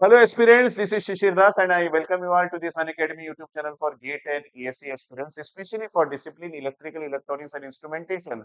Hello aspirants, this is Shishir Das and I welcome you all to this Unacademy YouTube channel for GATE and ESC aspirants, especially for discipline Electrical, Electronics and Instrumentation.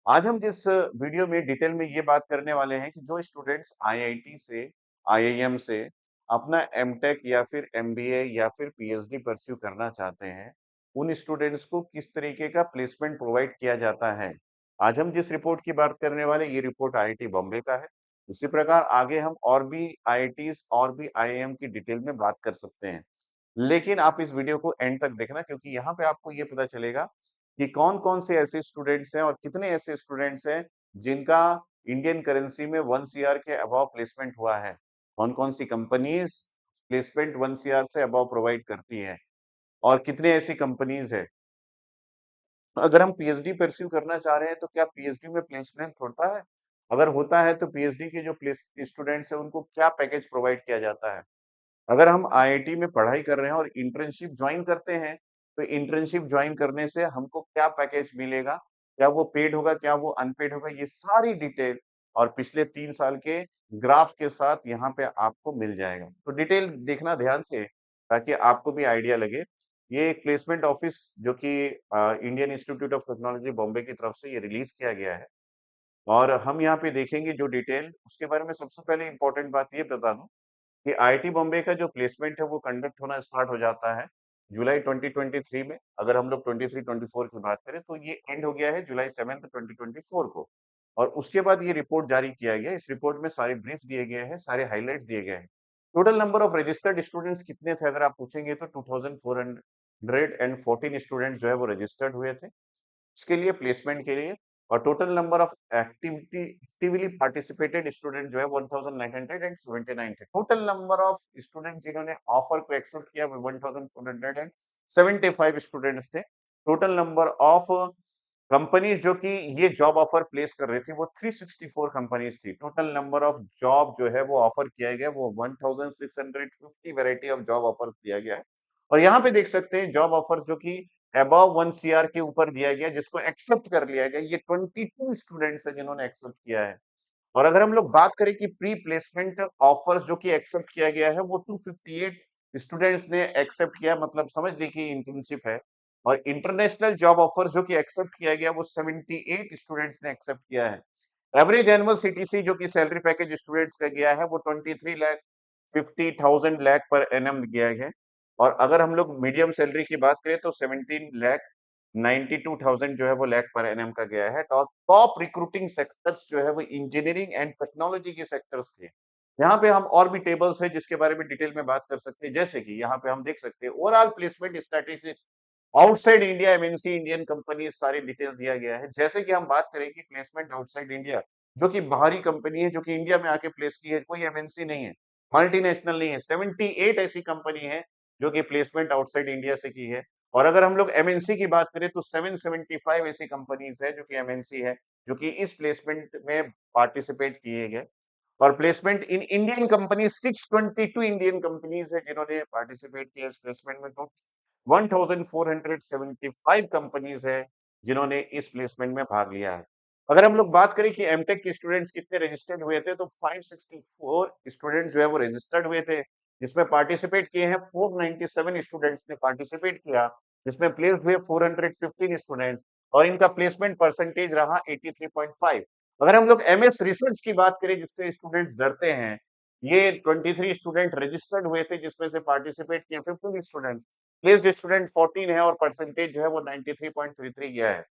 आज हम जिस video में detail में ये बात करने वाले हैं कि जो स्टूडेंट्स आईआईटी से, आईआईएम से अपना एमटेक या फिर एमबीए या फिर पीएचडी परस्यू करना चाहते हैं, उन स्टूडेंट्स को किस तरीके का प्लेसमेंट प्रोवाइड किया जाता है। आज हम जिस रिपोर्ट की बात करने वाले, ये रिपोर्ट आईआईटी बॉम्बे का है। इसी प्रकार आगे हम और भी आईआईटीज और भी आईआईएम की डिटेल में बात कर सकते हैं। लेकिन आप इस वीडियो को एंड तक देखना, क्योंकि यहाँ पे आपको ये पता चलेगा कि कौन-कौन से ऐसे स्टूडेंट्स हैं और कितने ऐसे स्टूडेंट्स हैं जिनका इंडियन करेंसी में 1 सीआर के अबव प्लेसमेंट हुआ है। कौन-कौन सी कंपनीज प्लेसमेंट 1 सीआर से अबव प्रोवाइड करती हैं और कितने ऐसी कंपनीज है। अगर हम पीएचडी परस्यू करना चाह रहे हैं तो क्या पीएचडी में प्लेसमेंट होता है? अगर होता है तो पीएचडी के जो प्लेस स्टूडेंट्स हैं उनको क्या पैकेज प्रोवाइड किया जाता है? अगर हम आईआईटी में पढ़ाई कर रहे हैं और इंटर्नशिप ज्वाइन करते हैं, तो इंटर्नशिप ज्वाइन करने से हमको क्या पैकेज मिलेगा? क्या वो पेड होगा, क्या वो अनपेड होगा? ये सारी डिटेल और पिछले 3 साल के ग्राफ के साथ यहाँ पे आपको मिल जाएगा। तो डिटेल देखना ध्यान से, ताकि आपको भी आइडिया लगे। ये एक प्लेसमेंट ऑफिस जो कि Indian institute of technology Bombay की तरफ से ये रिलीज किया गया है और हम यहाँ पे देखेंगे जो डिटेल, उसके बारे में सबसे पहले इम्पोर्टेंट बात ये बता दूँ कि आईआईटी बॉम्बे का जो प्लेसमेंट है वो कंडक्ट होना स्टार्ट हो जाता है जुलाई 2023 में। अगर हम लोग 23-24 की बात करें तो ये एंड हो गया है जुलाई 7 2024 को। और उसके बाद ये रिपोर्ट जारी किया गया। इस रिपोर्ट में सारे ब्रीफ दिए गए हैं, सारे हाइलाइट्स दिए गए हैं। Total number of registered students कितने थे अगर आप पूछेंगे तो 2414 स्टूडेंट्स जो है वो रजिस्टर्ड हुए थे इसके लिए, प्लेसमेंट के लिए। और total number of actively participated student जो है 1979 थे। टोटल नंबर ऑफ स्टूडेंट जिन्होंने ऑफर को एक्सेप्ट किया वो 1475 स्टूडेंट्स थे। टोटल नंबर ऑफ कंपनीज जो कि ये जॉब ऑफर प्लेस कर रही थी वो 364 कंपनीज थी। टोटल नंबर ऑफ जॉब जो है वो ऑफर किया गया वो 1650 वैरायटी ऑफ जॉब ऑफर दिया गया है। और यहाँ पे देख सकते हैं जॉब ऑफर जो कि अबव 1 सीआर के ऊपर दिया गया, जिसको एक्सेप्ट कर लिया गया। ये 22 स्टूडेंट्स हैं जिन्होंने एक्सेप्ट किया है। और अगर हम लोग बात करें कि प्री प्लेसमेंट ऑफर्स जो कि एक्सेप्ट किया गया है वो 258 स्टूडेंट्स ने एक्सेप्ट किया, मतलब समझ लीजिए इंटर्नशिप है। और इंटरनेशनल जॉब ऑफर्स जो कि एक्सेप्ट किया गया वो 78 स्टूडेंट्स ने एक्सेप्ट किया है। एवरेज एनुअल सीटीसी जो कि सैलरी पैकेज स्टूडेंट्स का गया है वो 23 लाख 50,000 लाख पर एनम गया है। और अगर हम लोग मीडियम सैलरी की बात करें तो 17 लाख 92,000 जो है वो लाख पर एनएम का गया है। और टॉप रिक्रूटिंग सेक्टर्स जो है वो इंजीनियरिंग एंड टेक्नोलॉजी के सेक्टर्स थे। यहाँ पे हम और भी टेबल्स है जिसके बारे में डिटेल में बात कर सकते हैं, जैसे कि यहाँ पे हम देख सकते हैं overall placement statistics outside India MNC Indian company, सारी डिटेल दिया गया है। जैसे कि हम बात करें कि प्लेसमेंट आउटसाइड इंडिया जो कि बाहरी कंपनी है जो कि इंडिया में आके प्लेस की है, कोई एमएनसी नहीं है, मल्टीनेशनल नहीं है। 78 ऐसी कंपनी है जो कि प्लेसमेंट आउटसाइड इंडिया से की है। और अगर हम लोग एमएनसी की बात करें तो 775 ऐसी कंपनीज है जो कि एमएनसी है, जो कि इस प्लेसमेंट में पार्टिसिपेट किए गए। और placement in Indian company 622 Indian companies है जिन्होंने पार्टिसिपेट किया इस प्लेसमेंट में। तो 1475 कंपनीज है जिन्होंने इस प्लेसमेंट में भाग लिया है। अगर हम लोग बात करें कि एमटेक के स्टूडेंट्स कितने रजिस्टर्ड हुए थे तो 564 स्टूडेंट्स जो है वो रजिस्टर्ड हुए थे, जिसमें पार्टिसिपेट किए हैं 497 स्टूडेंट्स ने पार्टिसिपेट किया, जिसमें प्लेस्ड हुए 415 स्टूडेंट्स। और इनका प्लेसमेंट परसेंटेज रहा 83.5। अगर हम लोग एमएस रिसर्च की बात करें जिससे स्टूडेंट्स डरते हैं, ये 23 स्टूडेंट रजिस्टर्ड हुए थे जिसमें से पार्टिसिपेट किए 15 स्टूडेंट, प्लेस्ड स्टूडेंट 14 है और परसेंटेज जो है वो 93.33 गया है।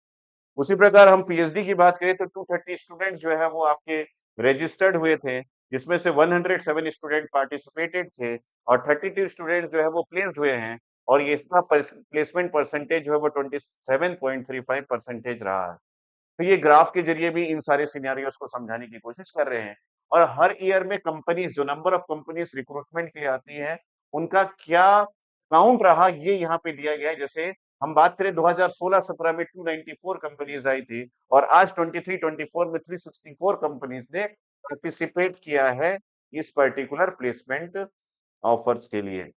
उसी प्रकार हम पीएचडी की बात करें तो 230 स्टूडेंट्स जो है वो आपके रजिस्टर्ड हुए थे, जिसमें से 107 स्टूडेंट पार्टिसिपेटेड थे और 32 स्टूडेंट्स जो है वो प्लेस्ड हुए हैं। और ये इसका प्लेसमेंट परसेंटेज जो है वो 27.35 परसेंटेज रहा है। तो ये ग्राफ के जरिए भी इन सारे सिनेरियोस को समझाने की कोशिश कर रहे हैं। और हर ईयर में कंपनीज, जो नंबर ऑफ कंपनीज रिक्रूटमेंट के लिए आती है, उनका क्या काउंट रहा ये यहाँ पे दिया गया है। जैसे हम बात करें 2016-17 में 294 कंपनीज आई थी और आज 23-24 में 364 कंपनीज ने पार्टिसिपेट किया है इस पर्टिकुलर प्लेसमेंट ऑफर्स के लिए।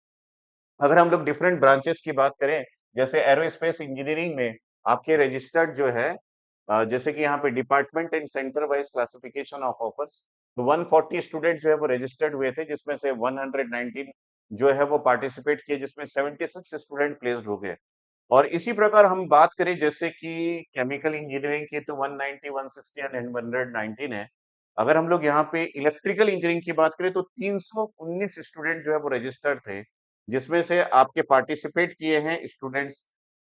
अगर हम लोग डिफरेंट ब्रांचेस की बात करें, जैसे एरोस्पेस इंजीनियरिंग में आपके रजिस्टर्ड जो है जैसे कि यहाँ पे department and centre wise classification of offers, तो 140 स्टूडेंट जो है वो रजिस्टर्ड हुए थे, जिसमें से 119 जो है वो पार्टिसिपेट किए, जिसमें 76 स्टूडेंट प्लेस्ड हो गए। और इसी प्रकार हम बात करें जैसे कि केमिकल इंजीनियरिंग की, तो 190, 160 एंड 119 है। अगर हम लोग यहाँ पे इलेक्ट्रिकल इंजीनियरिंग की बात करें तो 319 स्टूडेंट जो है वो रजिस्टर्ड थे, जिसमें से आपके पार्टिसिपेट किए हैं स्टूडेंट्स।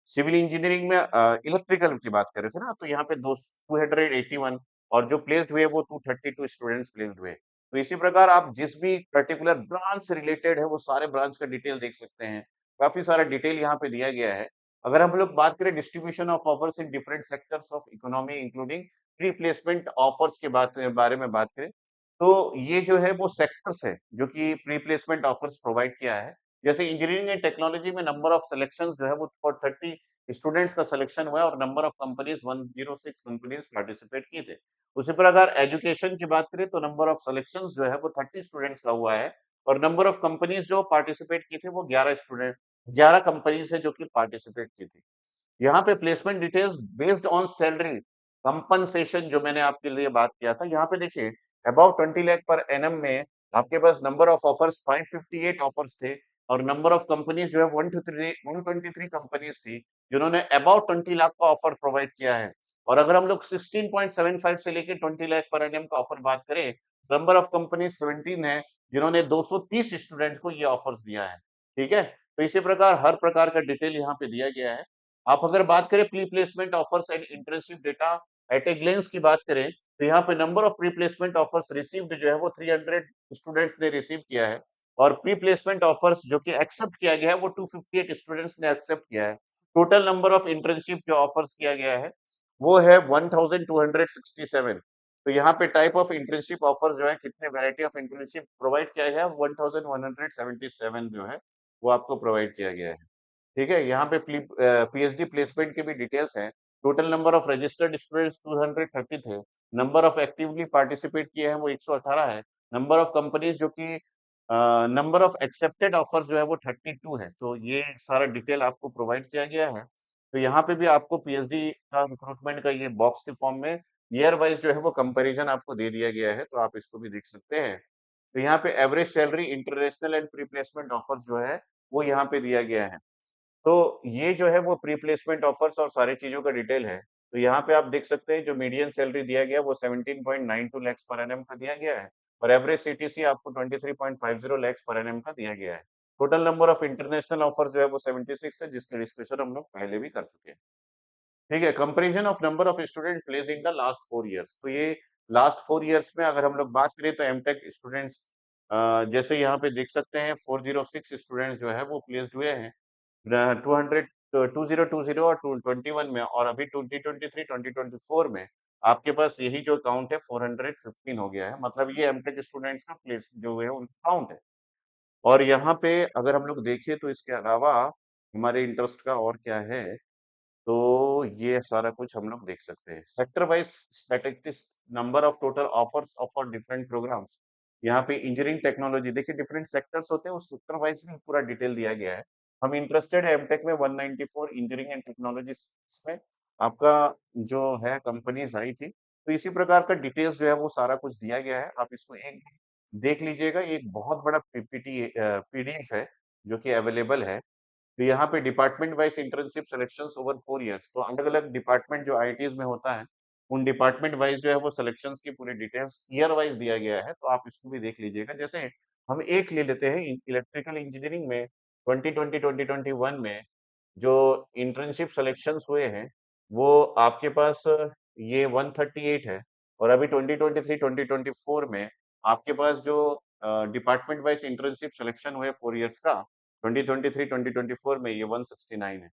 सिविल इंजीनियरिंग में इलेक्ट्रिकल की बात कर रहे थे ना, तो यहाँ पे 281, और जो प्लेस्ड हुए वो 232 स्टूडेंट्स प्लेस्ड हुए। तो इसी प्रकार आप जिस भी पर्टिकुलर ब्रांच से रिलेटेड है वो सारे ब्रांच का डिटेल देख सकते हैं। काफी सारा डिटेल यहाँ पे दिया गया है। अगर हम लोग बात करें distribution of offers in different sectors of economy including pre placement offers के बारे में बात करें, तो ये जो है वो सेक्टर्स है जो कि प्री प्लेसमेंट ऑफर्स प्रोवाइड किया है। जैसे इंजीनियरिंग एंड टेक्नोलॉजी में नंबर ऑफ सिलेक्शंस जो है वो फॉर 30 स्टूडेंट्स का सिलेक्शन हुआ है, और number of companies 106 companies participate किए थे। उसी प्रकार एजुकेशन की बात करें तो नंबर ऑफ सिलेक्शंस जो है वो 30 स्टूडेंट्स का हुआ है, और नंबर ऑफ कंपनीज जो पार्टिसिपेट किए थे वो 11 कंपनीज है जो कि पार्टिसिपेट की थी। यहाँ पे placement details based on salary compensation जो मैंने आपके लिए बात किया था, यहाँ पे देखिए अबाउट 20 लाख पर एनम में आपके पास नंबर ऑफ ऑफर्स 558 ऑफर्स थे, और नंबर ऑफ कंपनीज जो है 123 कंपनीज थी जिन्होंने अबाउट 20 लाख का ऑफर प्रोवाइड किया है। और अगर हम लोग 16.75 से लेके 20 लाख पर एनम का ऑफर बात करें, नंबर ऑफ कंपनीज 17 है जिन्होंने 230 स्टूडेंट को ये ऑफर्स दिया है। ठीक है, तो इसी प्रकार हर प्रकार का डिटेल यहाँ पे दिया गया है। आप अगर बात करें pre placement offers and internship data eight A glens की बात करें, तो यहाँ पे number of pre placement offers received जो है वो 300 स्टूडेंट्स ने रिसीव किया है, और प्री प्लेसमेंट ऑफर्स जो कि एक्सेप्ट किया गया है वो 258 स्टूडेंट्स ने एक्सेप्ट किया है। टोटल नंबर ऑफ इंटर्नशिप जो ऑफर्स किया गया है वो है 1267। तो यहाँ पे टाइप ऑफ इंटर्नशिप ऑफर जो है, कितने वैरायटी ऑफ इंटर्नशिप प्रोवाइड किया गया है, 1177 जो है वो आपको प्रोवाइड किया गया है। ठीक है, यहाँ पे पीएचडी प्लेसमेंट की भी डिटेल्स हैं। Total number of registered students 230 थे। नंबर ऑफ एक्टिवली पार्टिसिपेट किए हैं वो 118 है। नंबर ऑफ कंपनीज जो कि नंबर ऑफ एक्सेप्टेड ऑफर्स जो है वो 32 है। तो ये सारा डिटेल आपको प्रोवाइड किया गया है। तो यहाँ पे भी आपको पीएचडी का रिक्रूटमेंट का ये बॉक्स के फॉर्म में ईयर वाइज जो है वो कंपैरिजन आपको दे दिया गया है, तो आप इसको भी देख सकते हैं। तो यहाँ पे average salary international and pre placement offers जो है वो यहाँ पे दिया गया है। तो ये जो है वो प्री प्लेसमेंट ऑफर्स और सारी चीज़ों का डिटेल है। तो यहाँ पे आप देख सकते हैं जो मीडियन सैलरी दिया गया है वो 17.92 लाख पर एनम का दिया गया है, और एवरेज सीटीसी आपको 23.50 लाख पर एनम का दिया गया है। Total number of international offer जो है वो 76 है, जिसके डिस्कशन हम लोग पहले भी कर चुके हैं। ठीक है, comparison of number of student placed in the last 4 years. तो ये लास्ट 4 इयर्स में अगर हम लोग बात करें तो एमटेक स्टूडेंट्स जैसे यहाँ पे देख सकते हैं 406 स्टूडेंट्स जो है वो प्लेस्ड हुए हैं। 200 2020 और 21 में, और अभी 2023 2024 में आपके पास यही जो काउंट है 415 हो गया है। मतलब ये एमटेक स्टूडेंट्स का प्लेस जो है उनका काउंट है। और यहाँ पे अगर हम लोग देखें तो इसके अलावा हमारे इंटरेस्ट का और क्या है, तो ये सारा कुछ हम लोग देख सकते हैं। Sector wise statistics, number of total offers for different programmes. यहाँ पे इंजीनियरिंग टेक्नोलॉजी देखिए डिफरेंट सेक्टर्स होते हैं, उस सेक्टर वाइज भी पूरा डिटेल दिया गया है। हम इंटरेस्टेड है एमटेक में 194 इंजीनियरिंग एंड टेक्नोलॉजी में आपका जो है कंपनीज आई थी। तो इसी प्रकार का डिटेल्स जो है वो सारा कुछ दिया गया है, आप इसको एक देख लीजिएगा। ये एक बहुत बड़ा पीपीटी पीडीएफ है जो कि अवेलेबल है। तो यहाँ पे department wise internship selections over 4 years, तो अलग-अलग डिपार्टमेंट जो आईआईटीज में होता है, उन डिपार्टमेंट वाइज जो है वो सिलेक्शंस की पूरी डिटेल्स ईयर वाइज दिया गया है, तो आप इसको भी देख लीजिएगा। जैसे हम एक ले लेते हैं इलेक्ट्रिकल इंजीनियरिंग में 2020-2021 में जो इंटर्नशिप सिलेक्शंस हुए हैं, वो आपके पास ये 138 है, और अभी 2023-2024 में आपके पास जो डिपार्टमेंट वाइज इंटर्नशिप सिलेक्शन हुए 4 इयर्स का 2023-2024 में ये 169 है।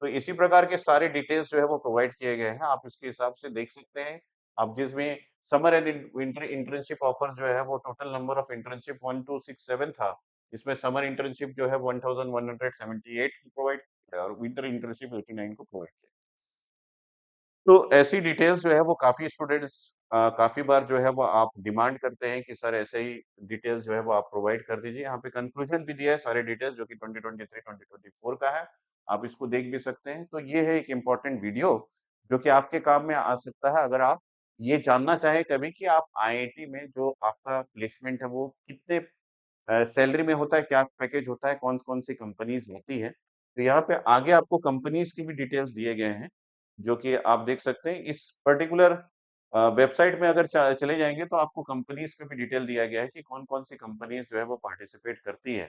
तो इसी प्रकार के सारे डिटेल्स जो है वो प्रोवाइड किए गए हैं, आप इसके हिसाब से देख सकते हैं। अब जिसमें summer and winter internship offer जो है वो टोटल नंबर ऑफ इंटर्नशिप 1267 था, इसमें समर इंटर्नशिप जो है 1178 प्रोवाइड किया और विंटर इंटर्नशिप 89 को प्रोवाइड किया। तो ऐसी डिटेल्स जो है वो काफ़ी स्टूडेंट्स काफ़ी बार जो है वो आप डिमांड करते हैं कि सर ऐसे ही डिटेल्स जो है वो आप प्रोवाइड कर दीजिए। यहाँ पे कंक्लूजन भी दिया है सारे डिटेल्स जो कि 2023-2024 का है। आप इसको देख भी सकते हैं। तो ये है एक इम्पोर्टेंट वीडियो जो कि आपके काम में आ सकता है अगर आप ये जानना चाहें कभी कि आप आईआईटी में जो आपका प्लेसमेंट है वो कितने सैलरी में होता है, क्या पैकेज होता है, कौन-कौन सी कंपनीज़ होती हैं। तो यहाँ पे आगे आपको कंपनीज़ की भी डिटेल्स दिए गए हैं, जो कि आप देख सकते हैं। इस पर्टिकुलर वेबसाइट में अगर च चले जाएँगे तो आपको कंपनीज़ का भी डिटेल दिया गया है कि कौन-कौन सी कंपनीज़ जो है वो पार्टिसिपेट करती है,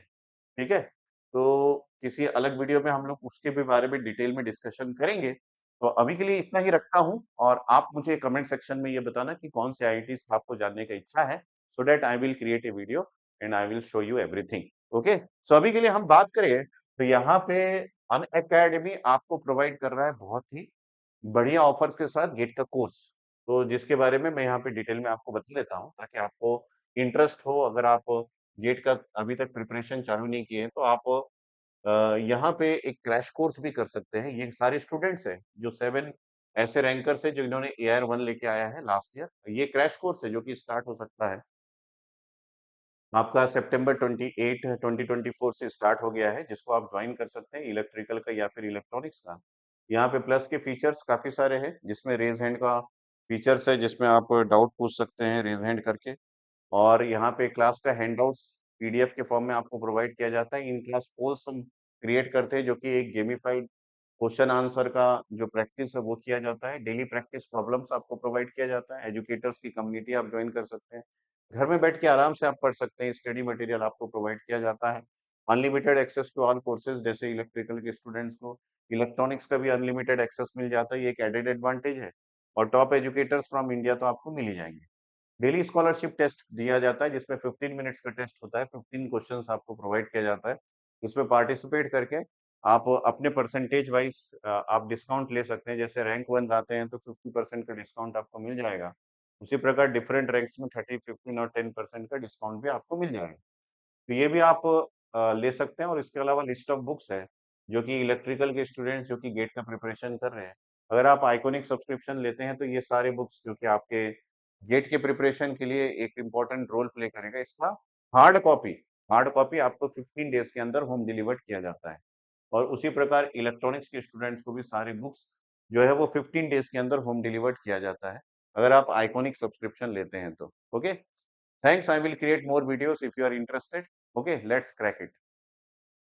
ठीक है? तो किसी अलग वीडियो में हम लोग उसके भी बारे में डिटेल में डिस्कशन करेंगे। तो अभी के लिए इतना ही रखता हूँ और आप मुझे कमेंट सेक्शन में ये बताना कि कौन से आईआईटीज़ आपको जानने का इच्छा है, so that I will create a video and I will show you everything. Okay? So अभी के लिए हम बात करें तो यहाँ पे अनअकैडमी आपको प्रोवाइड कर रहा है बहुत ही बढ़िया ऑफर्स के साथ गेट का कोर्स। तो जिसके बारे में मैं यहाँ पे डिटेल में आपको बता देता हूँ ताकि आपको इंटरेस्ट हो। अगर आप गेट का अभी तक प्रिपरेशन चालू नहीं किए हैं तो आप यहाँ पे एक क्रैश कोर्स भी कर सकते हैं। ये सारे स्टूडेंट्स हैं जो 7 ऐसे रैंकर्स हैं जिन्होंने एआर 1 लेके आया है लास्ट ईयर। ये क्रैश कोर्स है जो कि स्टार्ट हो सकता है। आपका सितंबर 28 2024 से स्टार्ट हो गया है, जिसको आप जॉइन कर सकते हैं इलेक्ट्रिकल का या फिर इलेक्ट्रॉनिक्स का। यहाँ पे प्लस के फीचर्स काफ़ी सारे हैं, जिसमें रेज़ हैंड का फीचर्स है, जिसमें आप डाउट पूछ सकते हैं रेज़ हैंड करके। और यहाँ पे क्लास का हैंडआउट्स पीडीएफ के फॉर्म में आपको प्रोवाइड किया जाता है। इन क्लास पोल्स हम क्रिएट करते हैं, जो कि एक गेमिफाइड क्वेश्चन आंसर का जो प्रैक्टिस है वो किया जाता है। डेली प्रैक्टिस प्रॉब्लम्स आपको प्रोवाइड किया जाता है। एजुकेटर्स की कम्युनिटी आप जॉइन कर सकते हैं। घर में बैठ के आराम से आप पढ़ सकते हैं। स्टडी मटेरियल आपको प्रोवाइड किया जाता है। Unlimited access to all courses, जैसे इलेक्ट्रिकल के स्टूडेंट्स को इलेक्ट्रॉनिक्स का भी अनलिमिटेड एक्सेस मिल जाता है। ये एक एडेड एडवांटेज है और टॉप एजुकेटर्स फ्रॉम इंडिया तो आपको मिल ही जाएँगे। डेली स्कॉलरशिप टेस्ट दिया जाता है, जिसमें 15 मिनट्स का टेस्ट होता है। 15 क्वेश्चंस आपको प्रोवाइड किया जाता है। इसमें पार्टिसिपेट करके आप अपने परसेंटेज वाइज़ आप डिस्काउंट ले सकते हैं। जैसे रैंक 1 आते हैं तो 50% का डिस्काउंट आपको मिल जाएगा। उसी प्रकार डिफरेंट रैंक्स में 30, 15 और 10% का डिस्काउंट भी आपको मिल जाएगा। तो ये भी आप ले सकते हैं और इसके अलावा लिस्ट ऑफ बुक्स है, जो कि इलेक्ट्रिकल के स्टूडेंट्स जो कि गेट का प्रिपरेशन कर रहे हैं। अगर आप आइकॉनिक सब्सक्रिप्शन लेते हैं तो ये सारे बुक्स जो कि आपके गेट के प्रिपरेशन के लिए एक इम्पोर्टेंट रोल प्ले करेगा। इसका हार्ड कॉपी हार्ड कॉपी आपको 15 डेज़ के अंदर होम डिलीवर्ड किया जाता है और उसी प्रकार इलेक्ट्रॉनिक्स के स्टूडेंट्स को भी सारी बुक्स जो है वो 15 डेज़ के अंदर होम डिलीवर्ड किया जाता है, अगर आप आइकॉनिक सब्सक्रिप्शन लेते हैं तो। Okay? Thanks. I will create more videos if you are interested. Okay, let's crack it.